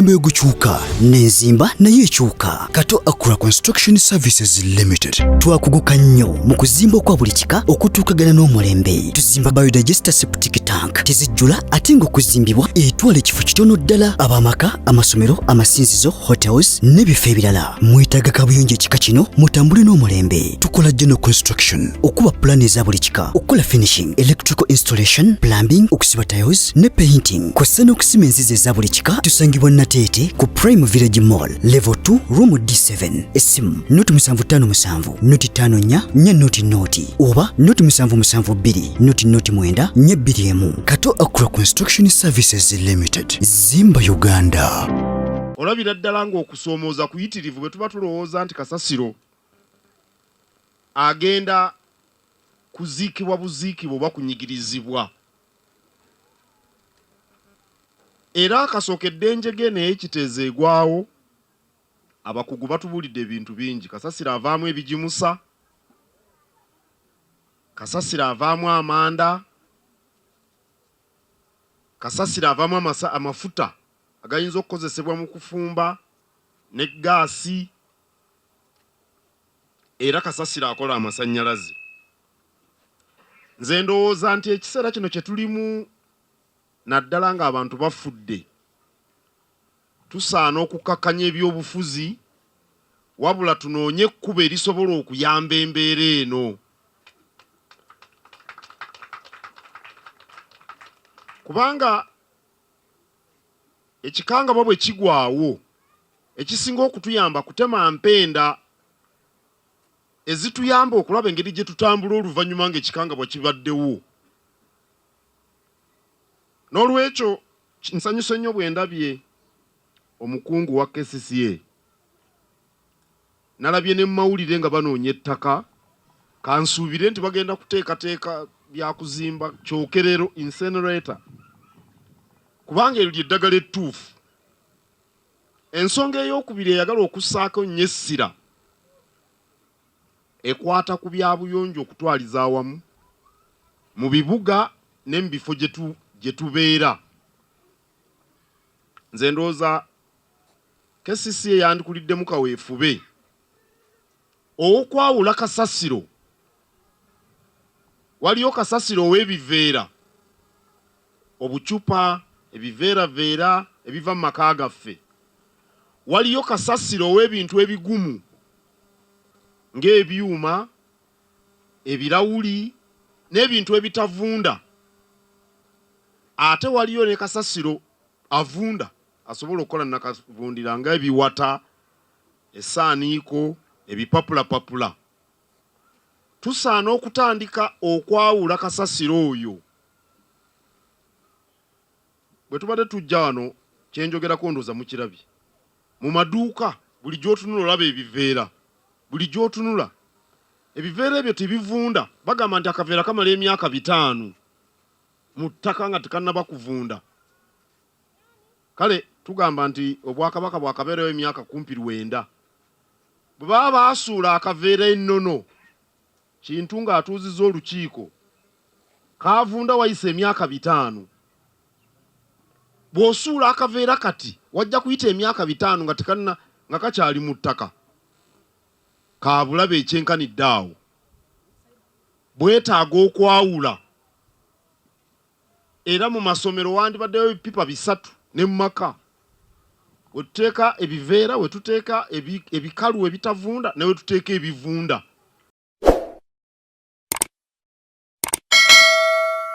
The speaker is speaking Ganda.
Mbe gukyuka n'enzimba nayo ekyuka. Kato Akura Construction Services Limited twakuguka nnyo mu kuzimba kwa buli kika okutuukagana n'omulembe. Tuzimba biodigester septic tank tezijjula ate ng'okuzimbibwa etwala ekifo kitono ddala ab'amaka, amasomero, amasinzizo, hotels n'ebifo ebirala. Mwetaaga kabuyonjo ekika kino mutambule n'omulembe. Tukola general construction okuba plan eza buli kika, okukola finishing, electrical installation, plumbing, okusiba tiles ne painting kw'ossa n'okusima enzizi eza buli kika. Tusangibwa Tete ku Prime Village Mall Level 2 Room D7 esimu noti 757 noti 54 noti noti oba noti 772 noti 9 2 Kato Akura Construction Services Limited Zimba Uganda. Olabira ddala ng'okusomooza kuyitirivu bwe tuba tulowooza nti kasasiro agenda kuziikibwa buziikibwa oba kunyigirizibwa. Era akasookedde enjege naye kiteezeegwawo, abakugu batubulidde ebintu bingi. Kasasiro avaamu ebijimusa, kasasiro avaamu amanda, kasasiro avaamu amafuta agayinza okukozesebwa mu kufumba ne gaasi, era kasasiro akola amasannyalaze. Nze ndowooza nti ekiseera kino kye tulimu naddala ng'abantu bafudde, tusaana okukakkanya ebyobufuzi wabula tunoonye ekkubo erisobola okuyamba embeera eno. Kubanga ekikangabwa bwe kigwawo, ekisinga okutuyamba kutema mpenda ezituyamba okulaba engeri gye tutambula oluvannyuma ng'ekikangabwa kibaddewo. N'olwekyo nsanyuse nnyo bwe ndabye omukungu wa KCCA, nalabye ne mawulire nga banoonya ettaka, kansuubire nti bagenda kuteekateeka bya kuzimba kyokerero incinerator, kubanga eryo ly'eddagala ettuufu. Ensonga ey'okubiri eyagala okussaako nnyo essira ekwata ku byabuyonjo okutwaliza awamu mu bibuga ne mu bifo gye tubeera. Nze ndowooza KCCA yandikuliddemu kaweefube okwawula kasasiro. Waliyo kasasiro ow'ebiveera, obucupa, ebiveeraveera ebiva mu maka gaffe. Waliyo kasasiro ow'ebintu ebigumu ng'ebyuma, ebirawuli n'ebintu ebitavunda. Ate waliyo ne kasasiro avunda, asobola okukola nakavundira ng'ebiwata, esaaniiko, ebipapulapapula. Tusaana okutandika okwawula kasasiro oyo. Bwe tubadde tujja wano, kyenjogerako ndooza mukirabye. Mu maduuka buli gy'otunula olaba ebiveera, buli gy'otunula ebiveera ebyo tebivunda. Bagamba nti akaveera kamala emyaka 5 mu ttaka nga tekannaba kuvunda. Kale tugamba nti obwakabaka bwakabeerayo emyaka 9. Bwe baba baasuula akaveera ennono, kintu ng'atuuzizza olukiiko, kaavunda wayise emyaka 5. Bw'osuula akaveera kati wajja kuyita emyaka 5 nga kakyali mu ttaka, kaabulabe ekyenkanidde awo. Bwetaaga okwawula. Era mu masomero wandibaddeyo ebipipa 3 ne mu maka. We tuteeka ebiveera, we tuteeka ebikalu ebitavunda, ne we tuteeka ebivunda.